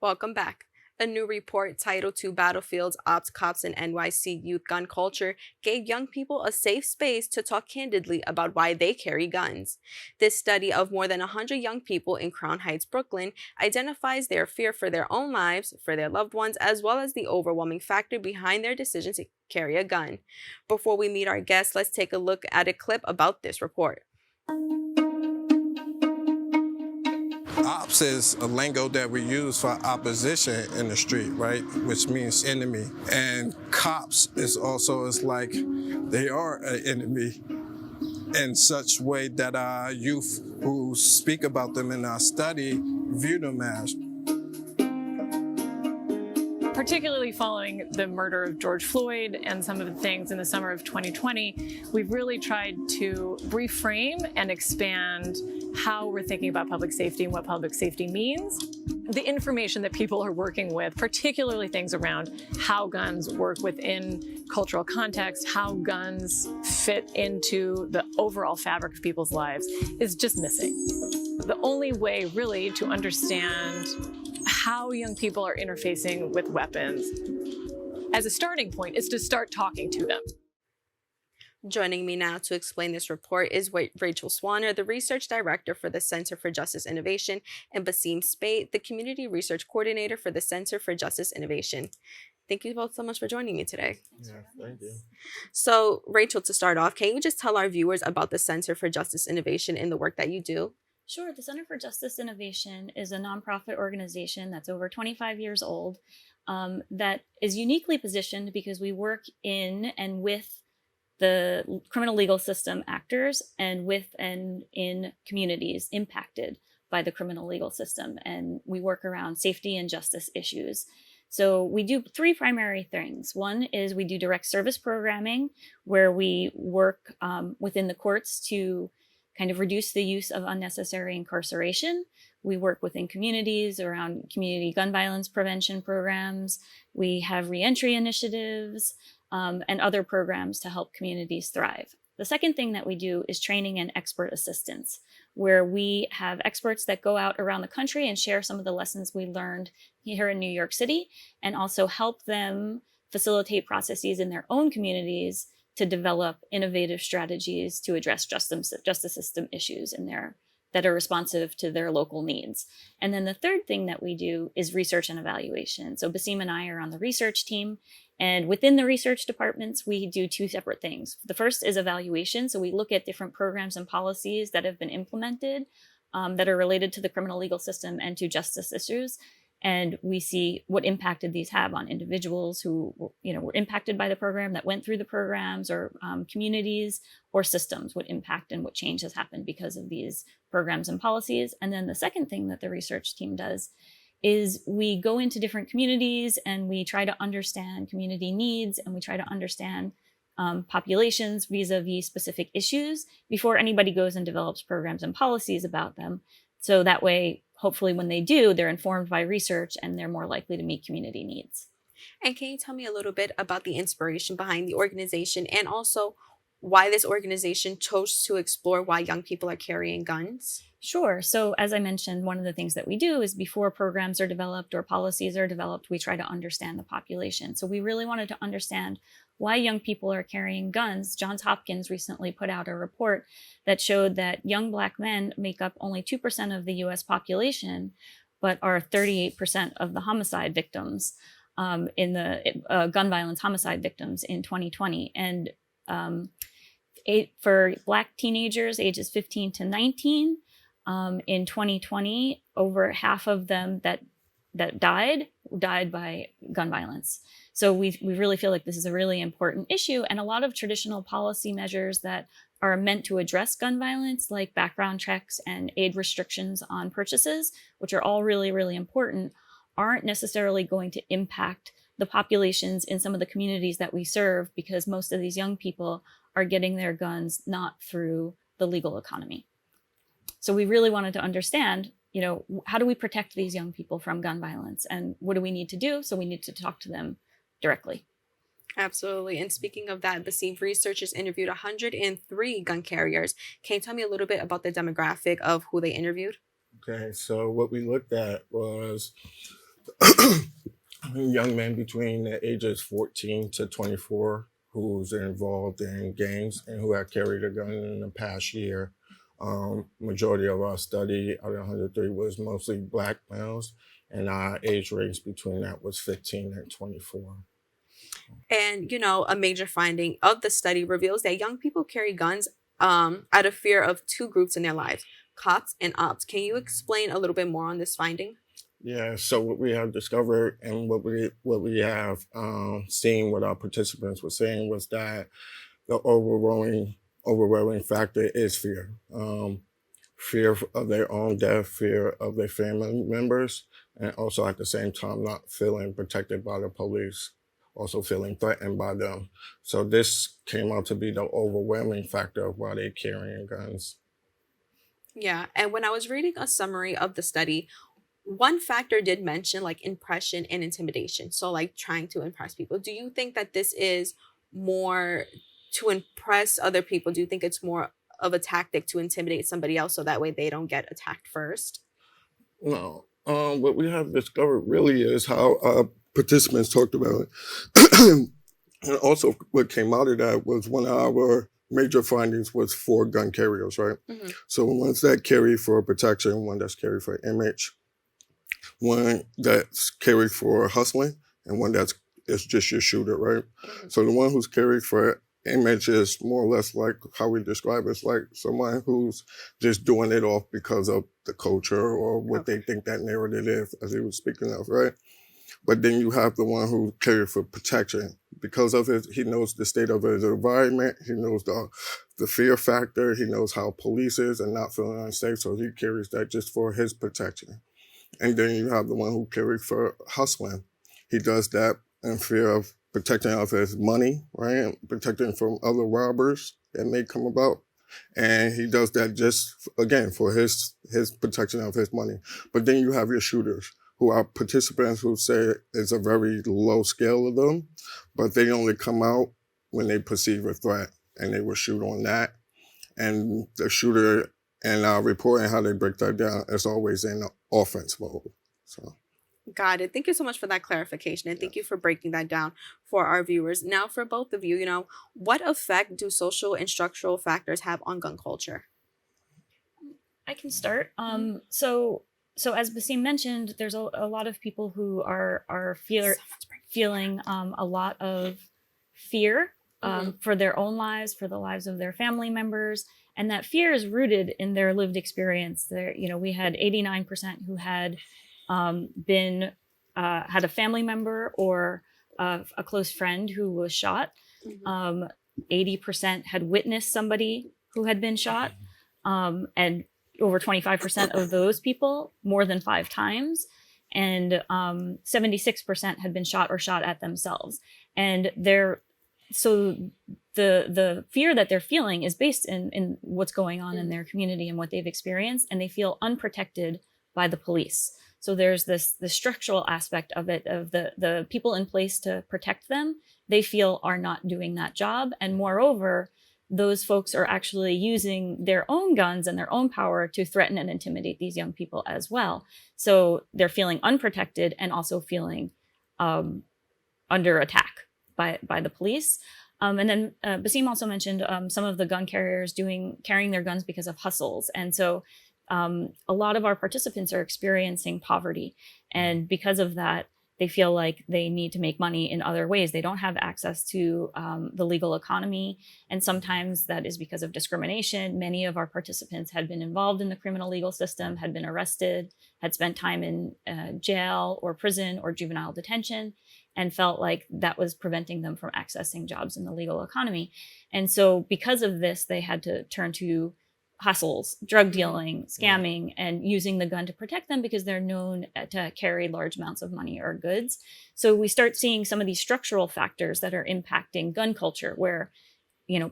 Welcome back. A new report titled Two Battlefields, Opps, Cops, and NYC Youth Gun Culture gave young people a safe space to talk candidly about why they carry guns. This study of more than 100 young people in Crown Heights, Brooklyn, identifies their fear for their own lives, for their loved ones, as well as the overwhelming factor behind their decision to carry a gun. Before we meet our guests, let's take a look at a clip about this report. Opps is a lingo that we use for opposition in the street, right? Which means enemy. And cops is like they are an enemy in such way that our youth who speak about them in our study view them as. Particularly following the murder of George Floyd and some of the things in the summer of 2020, we've really tried to reframe and expand how we're thinking about public safety and what public safety means. The information that people are working with, particularly things around how guns work within cultural context, how guns fit into the overall fabric of people's lives, is just missing. The only way really to understand how young people are interfacing with weapons as a starting point is to start talking to them. Joining me now to explain this report is Rachel Swaner, the Research Director for the Center for Justice Innovation, and Basaime Spate, the Community Research Coordinator for the Center for Justice Innovation. Thank you both so much for joining me today. Yeah, thank you. So, Rachel, to start off, can you just tell our viewers about the Center for Justice Innovation and the work that you do? Sure. The Center for Justice Innovation is a nonprofit organization that's over 25 years old that is uniquely positioned because we work in and with the criminal legal system actors and with and in communities impacted by the criminal legal system. And we work around safety and justice issues. So we do three primary things. One is we do direct service programming, where we work within the courts to kind of reduce the use of unnecessary incarceration. We work within communities around community gun violence prevention programs. We have reentry initiatives and other programs to help communities thrive. The second thing that we do is training and expert assistance, where we have experts that go out around the country and share some of the lessons we learned here in New York City, and also help them facilitate processes in their own communities to develop innovative strategies to address justice system issues that are responsive to their local needs. And then the third thing that we do is research and evaluation. So Basaime and I are on the research team, and within the research departments, we do two separate things. The first is evaluation. So we look at different programs and policies that have been implemented that are related to the criminal legal system and to justice issues. And we see what impact did these have on individuals who were impacted by the program, that went through the programs, or communities or systems, what impact and what change has happened because of these programs and policies. And then the second thing that the research team does is we go into different communities and we try to understand community needs, and we try to understand populations vis-a-vis specific issues before anybody goes and develops programs and policies about them. So that way, hopefully when they do, they're informed by research and they're more likely to meet community needs. And can you tell me a little bit about the inspiration behind the organization, and also why this organization chose to explore why young people are carrying guns? Sure. So as I mentioned, one of the things that we do is before programs are developed or policies are developed, we try to understand the population. So we really wanted to understand why young people are carrying guns. Johns Hopkins recently put out a report that showed that young Black men make up only 2% of the US population, but are 38% of the homicide victims in the gun violence homicide victims in 2020. And for Black teenagers ages 15 to 19, in 2020, over half of them that died by gun violence. So we really feel like this is a really important issue, and a lot of traditional policy measures that are meant to address gun violence, like background checks and aid restrictions on purchases, which are all really, really important, aren't necessarily going to impact the populations in some of the communities that we serve, because most of these young people are getting their guns not through the legal economy. So we really wanted to understand, how do we protect these young people from gun violence, and what do we need to do? So we need to talk to them directly. Absolutely. And speaking of that, Basaime researchers interviewed 103 gun carriers. Can you tell me a little bit about the demographic of who they interviewed? Okay, so what we looked at was young men between the ages 14 to 24 who's involved in gangs and who have carried a gun in the past year. Majority of our study out of 103 was mostly Black males, and our age range between that was 15 and 24. And, a major finding of the study reveals that young people carry guns out of fear of two groups in their lives, cops and ops. Can you explain a little bit more on this finding? Yeah, so what we have discovered and what we have seen, what our participants were saying, was that the overwhelming factor is fear. Fear of their own death, fear of their family members, and also at the same time not feeling protected by the police, also feeling threatened by them. So this came out to be the overwhelming factor of why they're carrying guns. Yeah, and when I was reading a summary of the study, one factor did mention like impression and intimidation. So like trying to impress people. Do you think that this is more to impress other people? Do you think it's more of a tactic to intimidate somebody else so that way they don't get attacked first? No, what we have discovered really is how participants talked about it. And also what came out of that was one of our major findings was for gun carriers, right? Mm-hmm. So ones that carry for protection, one that's carried for image, one that's carried for hustling, and one that's is just your shooter, right? Mm-hmm. So the one who's carried for image is more or less like how we describe it. It's like someone who's just doing it off because of the culture or what they think that narrative is, as he was speaking of, right? But then you have the one who carries for protection. Because of it, he knows the state of his environment, he knows the fear factor, he knows how police is and not feeling unsafe, so he carries that just for his protection. And then you have the one who carries for hustling. He does that in fear of protecting of his money, right? And protecting from other robbers that may come about. And he does that just, again, for his protection of his money. But then you have your shooters, who are participants who say it's a very low scale of them, but they only come out when they perceive a threat, and they will shoot on that. And the shooter, and reporting how they break that down, is always in offense mode. So. Got it. Thank you so much for that clarification, and thank you for breaking that down for our viewers. Now, for both of you, what effect do social and structural factors have on gun culture? I can start. So as Basaime mentioned, there's a lot of people who are feeling a lot of fear for their own lives, for the lives of their family members, and that fear is rooted in their lived experience. We had 89% who had had a family member or a close friend who was shot. 80% had witnessed somebody who had been shot, and over 25% of those people more than 5 times, and 76% had been shot or shot at themselves. And so the fear that they're feeling is based in what's going on in their community and what they've experienced, and they feel unprotected by the police. So there's the structural aspect of it, of the people in place to protect them, they feel are not doing that job. And moreover, those folks are actually using their own guns and their own power to threaten and intimidate these young people as well. So they're feeling unprotected and also feeling under attack by the police. And then Basaime also mentioned some of the gun carriers carrying their guns because of hustles. And so a lot of our participants are experiencing poverty. And because of that, they feel like they need to make money in other ways. They don't have access to the legal economy. And sometimes that is because of discrimination. Many of our participants had been involved in the criminal legal system, had been arrested, had spent time in jail or prison or juvenile detention, and felt like that was preventing them from accessing jobs in the legal economy. And so because of this, they had to turn to hustles, drug dealing, scamming, and using the gun to protect them because they're known to carry large amounts of money or goods. So we start seeing some of these structural factors that are impacting gun culture, where,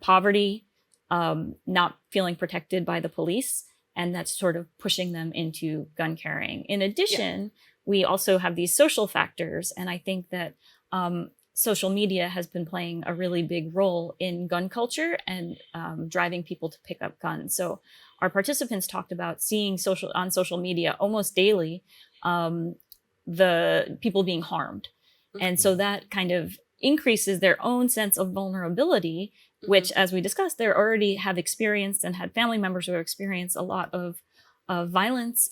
poverty, not feeling protected by the police, and that's sort of pushing them into gun carrying. In addition, we also have these social factors, and I think that social media has been playing a really big role in gun culture and driving people to pick up guns. So our participants talked about seeing on social media almost daily the people being harmed. And so that kind of increases their own sense of vulnerability, which, as we discussed, they already have experienced and had family members who have experienced a lot of violence.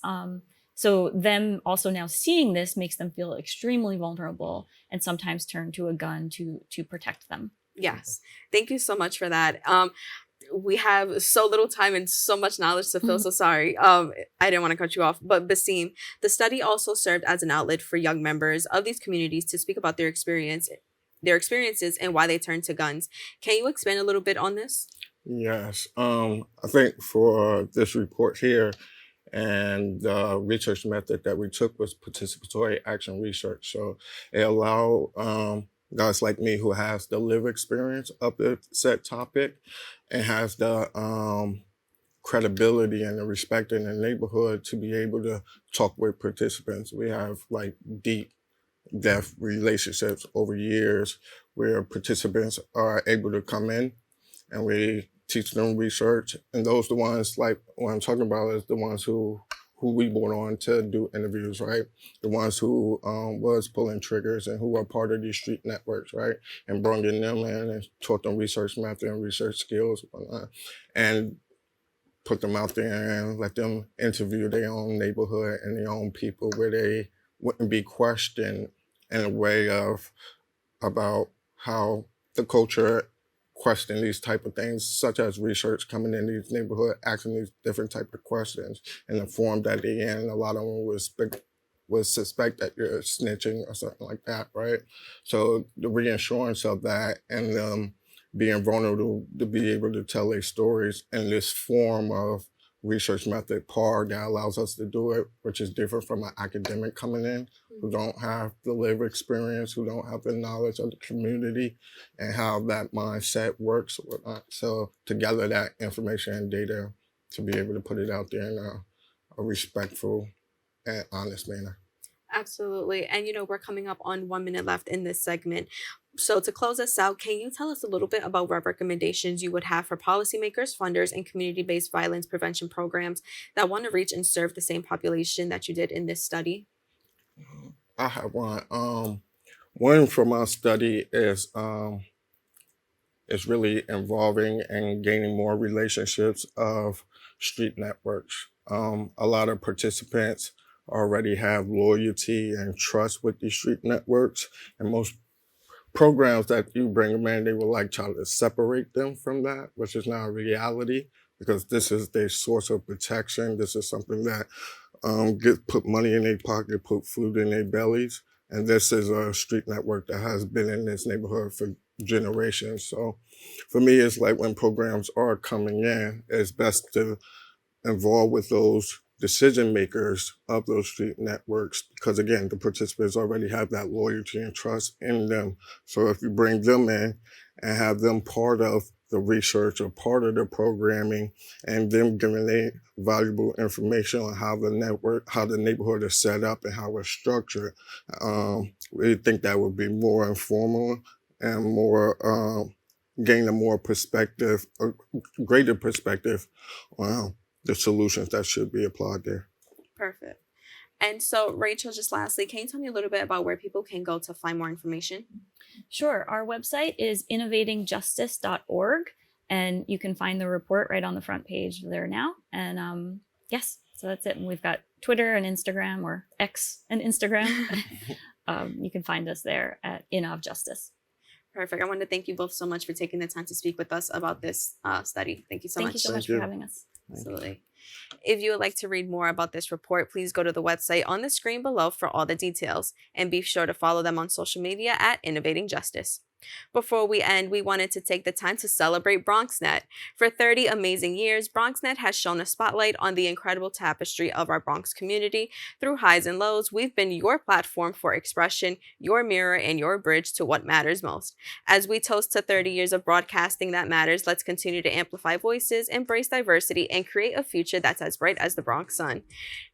So them also now seeing this makes them feel extremely vulnerable and sometimes turn to a gun to protect them. Yes. Thank you so much for that. We have so little time and so much knowledge to fill, so sorry. I didn't want to cut you off. But Basaime, the study also served as an outlet for young members of these communities to speak about their experiences and why they turned to guns. Can you expand a little bit on this? Yes. I think for this report here and the research method that we took was participatory action research. So it allowed guys like me who has the lived experience of the said topic and has the credibility and the respect in the neighborhood to be able to talk with participants. We have like deep, depth relationships over years where participants are able to come in and we teach them research. And those the ones, like what I'm talking about is the ones who we brought on to do interviews, right? The ones who was pulling triggers and who are part of these street networks, right? And bringing them in and taught them research method and research skills and whatnot. And put them out there and let them interview their own neighborhood and their own people where they wouldn't be questioned in a way of about how the culture question these type of things, such as research coming in these neighborhood, asking these different type of questions in the form that they in. A lot of them would suspect that you're snitching or something like that, right? So the reassurance of that and them being vulnerable to be able to tell their stories in this form of research method PAR that allows us to do it, which is different from an academic coming in who don't have the lived experience, who don't have the knowledge of the community and how that mindset works or whatnot. So to gather that information and data to be able to put it out there in a respectful and honest manner. Absolutely. And, we're coming up on 1 minute left in this segment. So to close us out, can you tell us a little bit about what recommendations you would have for policymakers, funders, and community-based violence prevention programs that want to reach and serve the same population that you did in this study? I have one. One from our study is really involving and gaining more relationships of street networks. A lot of participants already have loyalty and trust with these street networks, and most programs that you bring them in, they will like try to separate them from that, which is not a reality because this is their source of protection. This is something that put money in their pocket, put food in their bellies. And this is a street network that has been in this neighborhood for generations. So for me, it's like when programs are coming in, it's best to involve with those decision makers of those street networks, because again, the participants already have that loyalty and trust in them. So if you bring them in and have them part of the research or part of the programming and them giving them valuable information on how the neighborhood is set up and how it's structured, we think that would be more informal and more, gain a more perspective, a greater perspective on the solutions that should be applied there. Perfect. And so, Rachel, just lastly, can you tell me a little bit about where people can go to find more information? Sure. Our website is innovatingjustice.org, and you can find the report right on the front page there now. And yes, so that's it. And we've got Twitter and Instagram, or X and Instagram. You can find us there at InnovJustice. Perfect. I want to thank you both so much for taking the time to speak with us about this study. Thank you so much. Thank you so much for having us. Absolutely. If you would like to read more about this report, please go to the website on the screen below for all the details, and be sure to follow them on social media at Innovating Justice. Before we end, we wanted to take the time to celebrate BronxNet. For 30 amazing years, BronxNet has shone a spotlight on the incredible tapestry of our Bronx community. Through highs and lows, we've been your platform for expression, your mirror, and your bridge to what matters most. As we toast to 30 years of broadcasting that matters, let's continue to amplify voices, embrace diversity, and create a future that's as bright as the Bronx sun.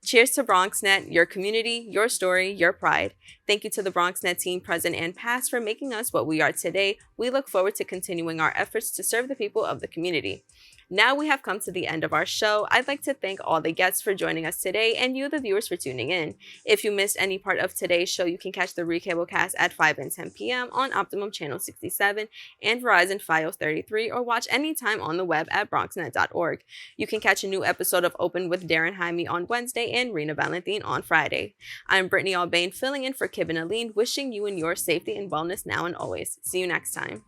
Cheers to BronxNet, your community, your story, your pride. Thank you to the BronxNet team, present and past, for making us what we are today. We look forward to continuing our efforts to serve the people of the community. Now we have come to the end of our show. I'd like to thank all the guests for joining us today and you, the viewers, for tuning in. If you missed any part of today's show, you can catch the recablecast at 5 and 10 p.m. on Optimum Channel 67 and Verizon Fios 33, or watch anytime on the web at bronxnet.org. You can catch a new episode of Open with Darren Jaime on Wednesday and Rena Valentin on Friday. I'm Brittany Aubain, filling in for Kib and Aline, wishing you and your safety and wellness now and always. See you next time.